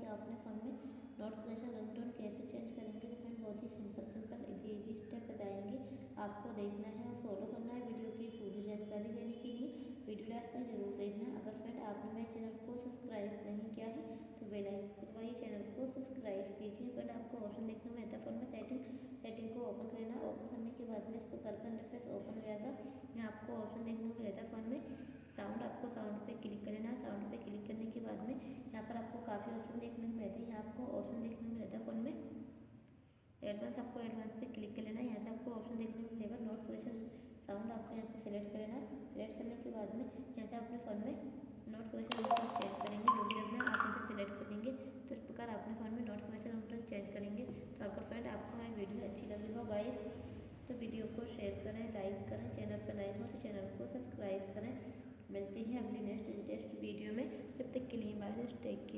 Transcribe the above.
कि आप अपने फ़ोन में नोटिफिकेशन रिंगटोन कैसे चेंज करेंगे। तो फ्रेंड बहुत ही सिंपल इजी स्टेप बताएंगे, आपको देखना है और फॉलो करना है। वीडियो की पूरी जानकारी लेने के लिए वीडियो लास्ट तक जरूर देखना। अगर फ्रेंड आपने मेरे चैनल को सब्सक्राइब नहीं किया है तो बेल आइकन दबाइए, चैनल को सब्सक्राइब कीजिए। फ्रेंड आपको ऑप्शन देखने में आता है फ़ोन में सेटिंग को ओपन करना। ओपन करने के बाद में इसको कर इंटरफेस ओपन हो जाएगा। यहाँ आपको ऑप्शन देखने को मिलता है फ़ोन में साउंड, आपको साउंड पे क्लिक करना है। साउंड पे क्लिक करने के बाद में यहाँ पर आपको काफ़ी ऑप्शन देखने को मिलते हैं। यहाँ आपको ऑप्शन देखने को मिलता है फ़ोन में एडवांस, आपको एडवांस पे क्लिक कर लेना है। यहाँ से आपको ऑप्शन देखने को मिलेगा नोटिफिकेशन साउंड, आपको यहाँ पे सेलेक्ट कर लेना। सेलेक्ट करने के बाद में यहाँ से अपने फ़ोन में नोटिफिकेशन रिंगटोन चेंज करेंगे, जो भी रखना है आप यहाँ से सेलेक्ट कर लेंगे। तो इस प्रकार अपने फ़ोन में नोटिफिकेशन रिंगटोन चेंज करेंगे। तो अगर फ्रेंड आपको हमारी वीडियो अच्छी लगी हो गाइस तो वीडियो को शेयर करें, लाइक करें। चैनल पर नए हो तो चैनल को सब्सक्राइब करें। मिलते हैं अगली नेक्स्ट वीडियो में, जब तक के लिए बाय, टेक केयर।